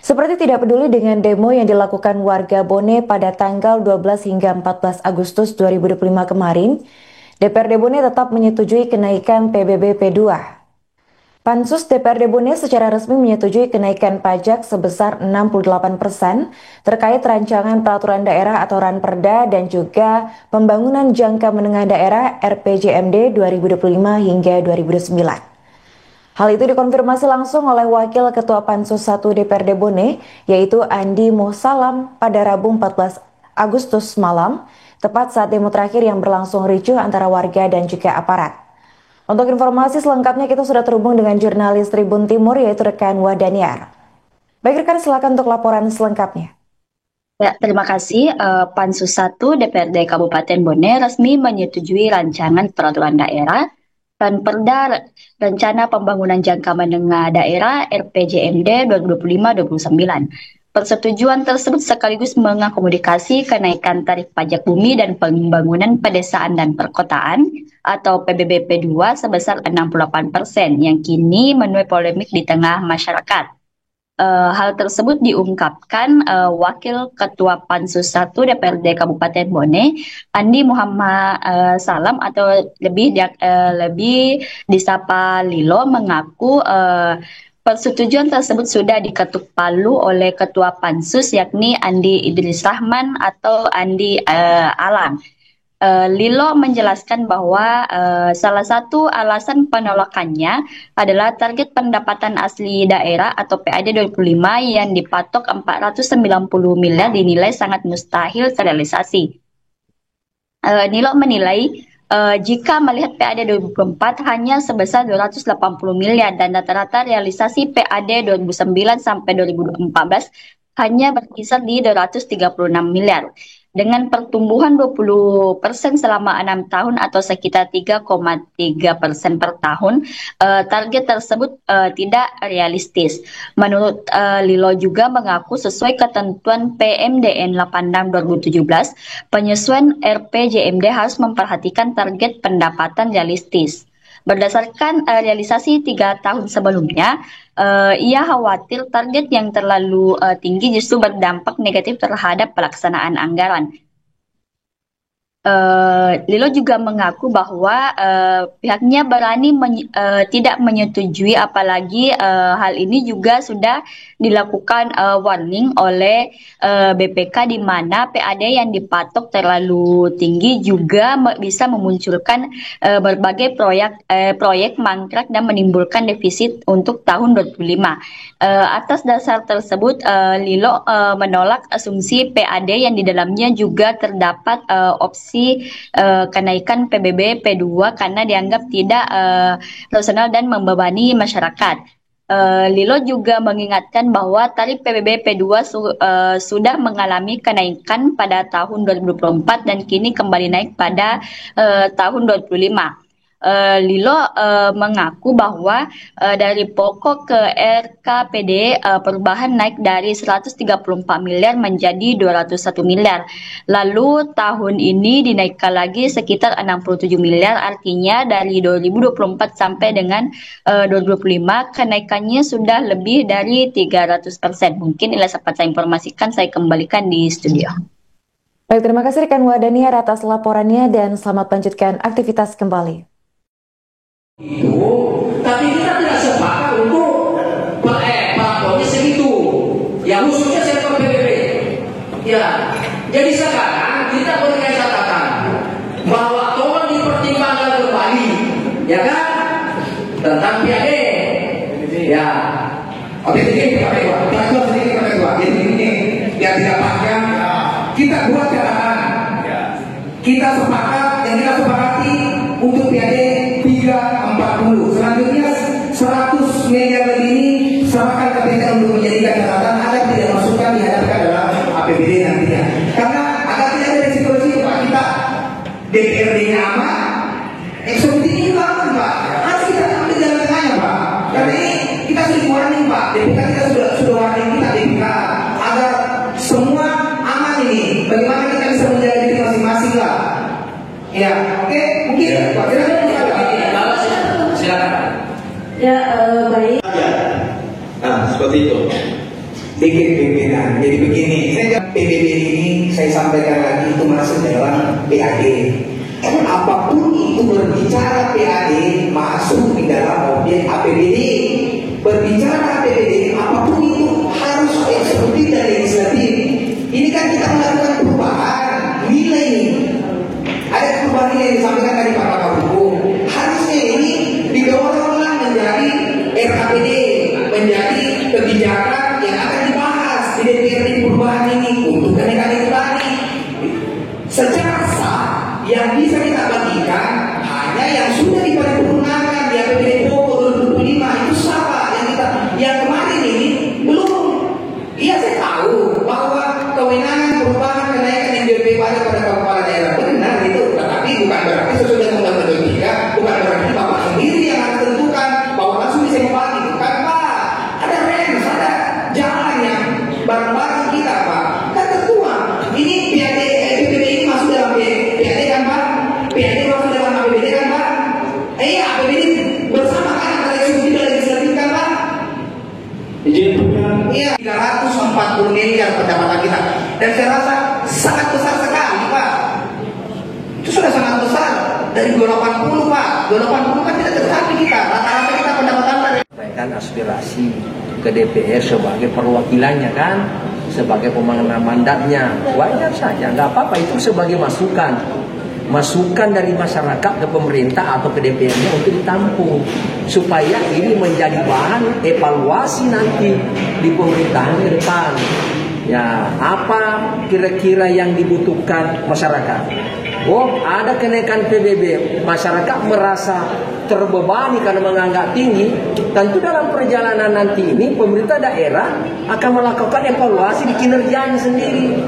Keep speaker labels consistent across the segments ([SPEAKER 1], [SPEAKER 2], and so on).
[SPEAKER 1] Seperti tidak peduli dengan demo yang dilakukan warga Bone pada tanggal 12 hingga 14 Agustus 2025 kemarin, DPRD Bone tetap menyetujui kenaikan PBB P2. Pansus DPRD Bone secara resmi menyetujui kenaikan pajak sebesar 68% terkait rancangan peraturan daerah atau Ranperda dan juga pembangunan jangka menengah daerah RPJMD 2025 hingga 2029. Hal itu dikonfirmasi langsung oleh Wakil Ketua Pansus 1 DPRD Bone, yaitu Andi Mosalam pada Rabu 14 Agustus malam, tepat saat demo terakhir yang berlangsung ricuh antara warga dan juga aparat. Untuk informasi selengkapnya kita sudah terhubung dengan jurnalis Tribun Timur, yaitu rekan Wadaniar. Baik rekan, silakan untuk laporan selengkapnya.
[SPEAKER 2] Ya, terima kasih. Pansus 1 DPRD Kabupaten Bone resmi menyetujui rancangan peraturan daerah Ranperda Rencana Pembangunan Jangka Menengah Daerah RPJMD 2025-2029. Persetujuan tersebut sekaligus mengakomodasi kenaikan tarif pajak bumi dan pembangunan pedesaan dan perkotaan atau PBB P2 sebesar 68% yang kini menuai polemik di tengah masyarakat. Hal tersebut diungkapkan Wakil Ketua Pansus 1 DPRD Kabupaten Bone, Andi Muhammad Salam atau lebih disapa Lilo, mengaku persetujuan tersebut sudah diketuk palu oleh Ketua Pansus yakni Andi Idris Rahman atau Andi Alam. Lilo menjelaskan bahwa salah satu alasan penolakannya adalah target pendapatan asli daerah atau PAD 25 yang dipatok 490 miliar dinilai sangat mustahil terrealisasi. Lilo menilai jika melihat PAD 2024 hanya sebesar 280 miliar dan rata-rata realisasi PAD 2009 sampai 2014 hanya berkisar di 236 miliar. Dengan pertumbuhan 20% selama 6 tahun atau sekitar 3,3% per tahun, target tersebut tidak realistis. Menurut Lilo juga mengaku sesuai ketentuan PMDN 86 2017, penyesuaian RPJMD harus memperhatikan target pendapatan realistis. Berdasarkan realisasi 3 tahun sebelumnya, ia khawatir target yang terlalu tinggi justru berdampak negatif terhadap pelaksanaan anggaran. Lilo juga mengaku bahwa pihaknya berani tidak menyetujui, apalagi hal ini juga sudah dilakukan warning oleh BPK di mana PAD yang dipatok terlalu tinggi juga bisa memunculkan berbagai proyek mangkrak dan menimbulkan defisit untuk tahun 2025. Atas dasar tersebut, Lilo menolak asumsi PAD yang di dalamnya juga terdapat opsi kenaikan PBB P2 karena dianggap tidak rasional dan membebani masyarakat. Lilo juga mengingatkan bahwa tarif PBB P2 sudah mengalami kenaikan pada tahun 2024 dan kini kembali naik pada tahun 2025. Lilo mengaku bahwa dari pokok ke RKPD perubahan naik dari 134 miliar menjadi 201 miliar. Lalu tahun ini dinaikkan lagi sekitar 67 miliar, artinya dari 2024 sampai dengan 2025 kenaikannya sudah lebih dari 300%. Mungkin inilah sempat saya informasikan, saya kembalikan di studio.
[SPEAKER 1] Baik, terima kasih rekan Wadaniar atas laporannya dan selamat lanjutkan aktivitas kembali.
[SPEAKER 3] Tapi kita tidak sepakat untuk pelapornya segitu. Ya khususnya sektor PBB. Ya, jadi sekarang kita berikan catatan bahwa tolong dipertimbangkan kembali, ya kan, tentang PAD. Ya, oke, sedikit jadi ini yang tidak panjang. Kita buat catatan. Kita sepakat, yang kita sepakati untuk PAD 340. Selanjutnya 100 miliar lebih ini serahkan ke PPK untuk menjadikan catatan agar tidak masukkan dihadapkan dalam APBD nantinya. Karena agar tidak ada resiko-resiko Pak, kita DPRD-nya aman, eksekutifnya juga aman Pak. Harus kita ambil jalan tengahnya Pak. Karena ini kita sudah warning Pak, DPK kita sudah warning kita DPK agar semua aman ini. Bagaimana kita bisa menjaga diri masing-masing lah. Ya, oke, mungkin Pak.
[SPEAKER 4] sedikit pimpinan. Jadi begini, PBB ini saya sampaikan lagi itu masuk dalam PAD. Apapun itu berbicara PAD masuk di dalam objek APBD. Berbicara APBD, apapun itu harus eksekutif dan legislatif. Ini kan kita melakukan perubahan nilai ini. Ada perubahan nilai yang disampaikan tadi Pak Pakar Hukum. Harusnya ini didorong menjadi RKPD, menjadi kebijakan yang akan dibahas di DPR di perubahan ini untuk kenaikan itu tadi. Secara sah yang bisa kita bagikan hanya yang sudah diparipurnakan di APBD pokok 2025 itu sah Pak. Yang kemarin ini belum. Iya saya tahu bahwa kewenangan perubahan kenaikan NJP pada kepala daerah benar itu, tetapi bukan berarti sesuai dengan Undang-Undang 3, bukan berarti Bapak sendiri yang harus tentukan bahwa langsung bisa membagi. Bukan Pak, ada range, ada jalan yang bareng-bareng kita Pak. Kan tertuang. Ini PPD ini masuk dalam PAD kan Pak? PAD masuk dalam APBD kan Pak? Iya, APBD bersama kan antara eksekutif dan legislatif kan Pak? Iya, 340 miliar pendapatan kita. Dan saya rasa sangat besar sekali Pak. Itu sudah sangat besar. Dari 280 Pak, 280 kan tidak tercapai kita. Rata-rata kita pendapatan dari
[SPEAKER 5] sampaikan aspirasi ke DPR sebagai perwakilannya kan, sebagai pemenang mandatnya. Wajar saja, nggak apa-apa, itu sebagai masukan dari masyarakat ke pemerintah atau ke DPR-nya untuk ditampung supaya ini menjadi bahan evaluasi nanti di pemerintahan ke depan. Ya, apa kira-kira yang dibutuhkan masyarakat? Oh, ada kenaikan PBB, masyarakat merasa terbebani karena menganggap tinggi. Tentu dalam perjalanan nanti ini pemerintah daerah akan melakukan evaluasi di kinerjanya sendiri.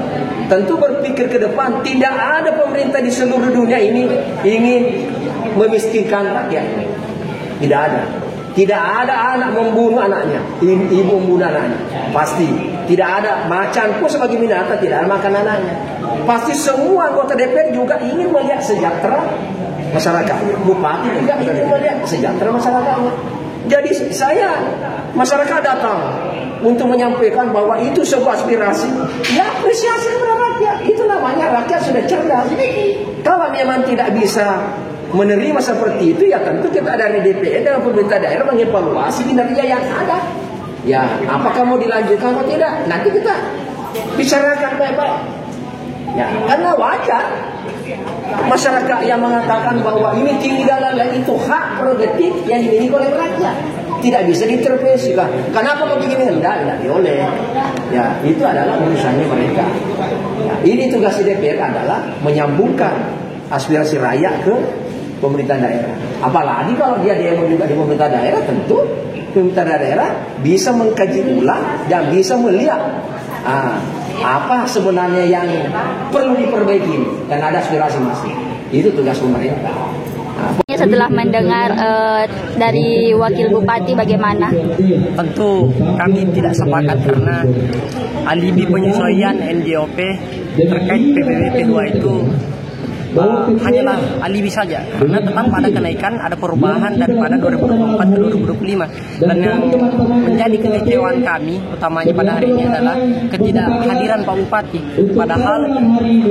[SPEAKER 5] Tentu berpikir ke depan, tidak ada pemerintah di seluruh dunia ini ingin memiskinkan rakyat. Tidak ada. Tidak ada anak membunuh anaknya, ibu membunuh anaknya. Pasti. Tidak ada macan pun sebagai binatang tidak ada makan anaknya. Pasti semua anggota DPR juga ingin melihat sejahtera masyarakat. Bupati juga ingin melihat sejahtera masyarakatnya. Jadi masyarakat datang untuk menyampaikan bahwa itu sebuah aspirasi. Ya, apresiasi kepada rakyat. Itu namanya rakyat sudah cerdas. Kalau memang tidak bisa menerima seperti itu, ya tentu kita dari DPR dan pemerintah daerah mengevaluasi kinerja yang ada. Ya, apakah mau dilanjutkan atau tidak? Nanti kita bicarakan baik-baik. Ya, karena wajar masyarakat yang mengatakan bahwa ini tinggal itu hak prerogatif yang dimiliki oleh rakyat. Tidak bisa diintervensi lah. Kenapa begini? Tidak boleh. Ya, itu adalah urusannya mereka. Ya, ini tugas DPR adalah menyambungkan aspirasi rakyat ke pemerintah daerah. Apalagi kalau dia demo juga di pemerintah daerah, tentu pemerintah daerah bisa mengkaji ulang dan bisa melihat apa sebenarnya yang perlu diperbaiki dan ada aspirasi masing. Itu tugas pemerintah.
[SPEAKER 2] Setelah mendengar dari Wakil Bupati bagaimana?
[SPEAKER 6] Tentu kami tidak sepakat karena alibi penyesuaian NJOP terkait PBB P2 itu hanyalah alibi saja, karena tetap ada kenaikan, ada perubahan daripada 2024 ke 2025. Dan yang menjadi kekecewaan kami utamanya pada hari ini adalah ketidakhadiran Pak Bupati. Padahal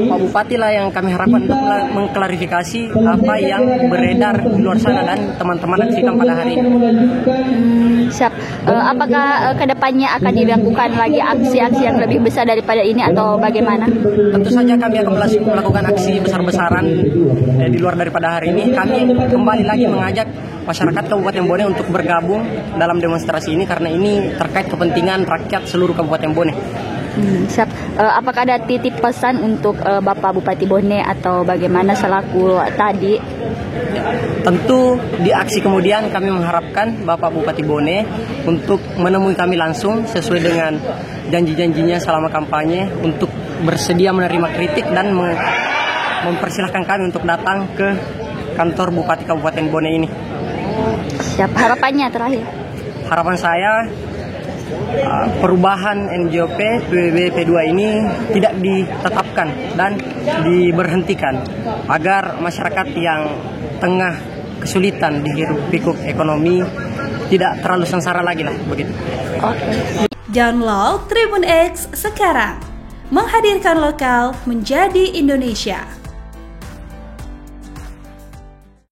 [SPEAKER 6] Pak Bupati lah yang kami harapkan untuk mengklarifikasi apa yang beredar di luar sana dan teman-teman saksikan pada hari ini.
[SPEAKER 2] Siap. Apakah kedepannya akan dilakukan lagi aksi-aksi yang lebih besar daripada ini atau bagaimana?
[SPEAKER 6] Tentu saja kami akan melakukan aksi besar-besaran di luar daripada hari ini. Kami kembali lagi mengajak masyarakat Kabupaten Bone untuk bergabung dalam demonstrasi ini karena ini terkait kepentingan rakyat seluruh Kabupaten Bone.
[SPEAKER 2] Siap. Apakah ada titip pesan untuk Bapak Bupati Bone atau bagaimana selaku tadi?
[SPEAKER 6] Tentu di aksi kemudian kami mengharapkan Bapak Bupati Bone untuk menemui kami langsung sesuai dengan janji-janjinya selama kampanye untuk bersedia menerima kritik dan mempersilahkan kami untuk datang ke kantor Bupati Kabupaten Bone ini.
[SPEAKER 2] Siap. Harapannya terakhir?
[SPEAKER 6] Harapan saya perubahan NJOP PBB P2 ini tidak ditetapkan dan diberhentikan agar masyarakat yang tengah kesulitan di hiruk pikuk ekonomi tidak terlalu sengsara lagi lah begitu.
[SPEAKER 2] Oke.
[SPEAKER 7] Download Tribun X sekarang. Menghadirkan lokal menjadi Indonesia.